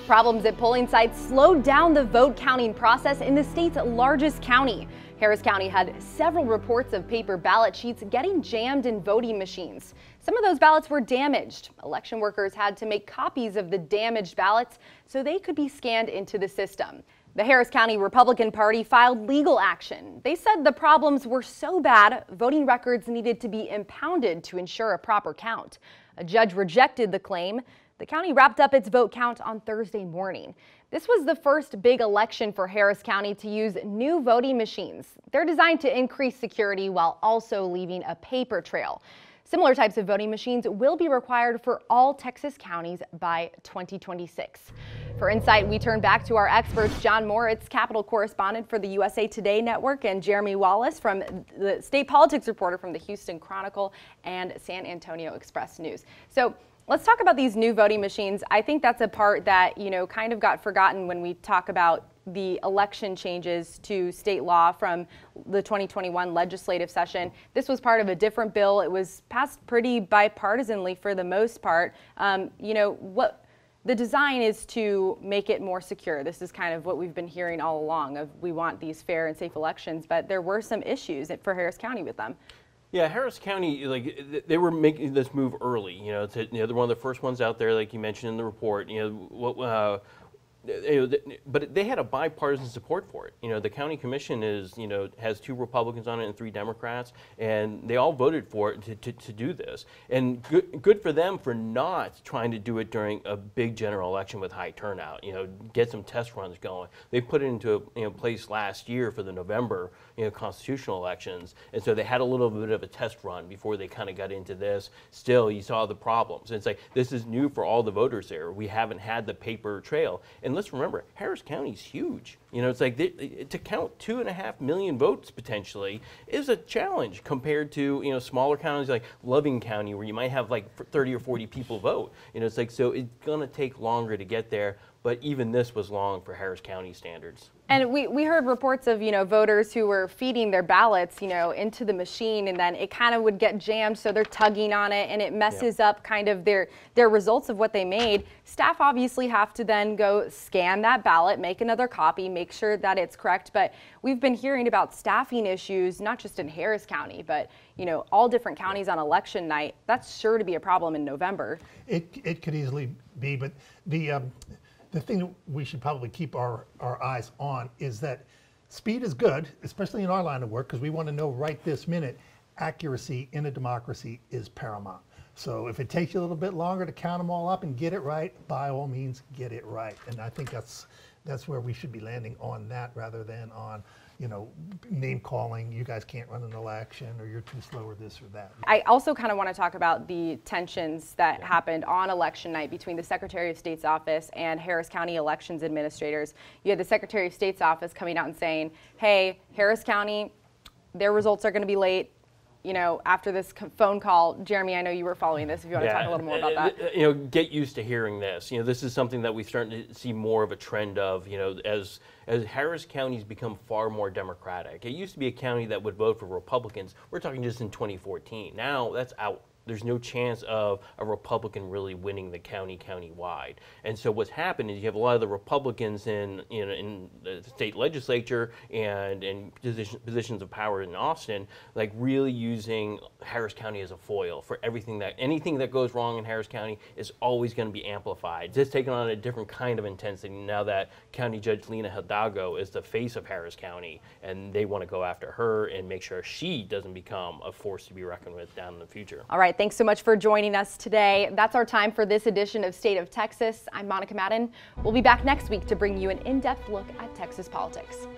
Problems at polling sites slowed down the vote counting process in the state's largest county. Harris County had several reports of paper ballot sheets getting jammed in voting machines. Some of those ballots were damaged. Election workers had to make copies of the damaged ballots so they could be scanned into the system. The Harris County Republican Party filed legal action. They said the problems were so bad, voting records needed to be impounded to ensure a proper count. A judge rejected the claim. The county wrapped up its vote count on Thursday morning. This was the first big election for Harris County to use new voting machines. They're designed to increase security while also leaving a paper trail. Similar types of voting machines will be required for all Texas counties by 2026. For insight, we turn back to our experts, John Moritz, Capitol correspondent for the USA Today Network, and Jeremy Wallace, from the state politics reporter from the Houston Chronicle and San Antonio Express News. So let's talk about these new voting machines. I think that's a part that, kind of got forgotten when we talk about the election changes to state law from the 2021 legislative session. This was part of a different bill. It was passed pretty bipartisanly for the most part. What the design is to make it more secure. This is kind of what we've been hearing all along of we want these fair and safe elections, but there were some issues for Harris County with them. Yeah, Harris County, they were making this move early. They're one of the first ones out there, like you mentioned in the report. But they had a bipartisan support for it. The county commission has 2 Republicans on it and 3 Democrats, and they all voted for it to do this. And good for them for not trying to do it during a big general election with high turnout. Get some test runs going. They put it into place last year for the November constitutional elections, and so they had a little bit of a test run before they kind of got into this. Still, you saw the problems. And it's like this is new for all the voters there. We haven't had the paper trail. And let's remember, Harris County is huge. It's like to count 2.5 million votes potentially is a challenge compared to smaller counties like Loving County, where you might have like 30 or 40 people vote. It's like, so it's gonna take longer to get there. But even this was long for Harris County standards. And we heard reports of, voters who were feeding their ballots, into the machine, and then it kind of would get jammed, so they're tugging on it, and it messes up kind of their results of what they made. Staff obviously have to then go scan that ballot, make another copy, make sure that it's correct. But we've been hearing about staffing issues, not just in Harris County, but, all different counties on election night. That's sure to be a problem in November. It could easily be, but the thing that we should probably keep our eyes on is that speed is good, especially in our line of work, because we want to know right this minute. Accuracy in a democracy is paramount. So if it takes you a little bit longer to count them all up and get it right, by all means, get it right. And I think that's where we should be landing on that, rather than on name calling, you guys can't run an election, or you're too slow, or this or that. I also kind of want to talk about the tensions that happened on election night between the Secretary of State's office and Harris County elections administrators. You had the Secretary of State's office coming out and saying, hey, Harris County, their results are going to be late. After this phone call. Jeremy, I know you were following this, if you want to talk a little more about that. Get used to hearing this. This is something that we're starting to see more of a trend of, as Harris County's become far more Democratic. It used to be a county that would vote for Republicans. We're talking just in 2014. Now that's out. There's no chance of a Republican really winning the county-wide. And so what's happened is you have a lot of the Republicans in the state legislature and in positions of power in Austin, like really using Harris County as a foil for anything that goes wrong in Harris County is always going to be amplified. Just taking on a different kind of intensity now that County Judge Lina Hidalgo is the face of Harris County, and they want to go after her and make sure she doesn't become a force to be reckoned with down in the future. All right. Thanks so much for joining us today. That's our time for this edition of State of Texas. I'm Monica Madden. We'll be back next week to bring you an in-depth look at Texas politics.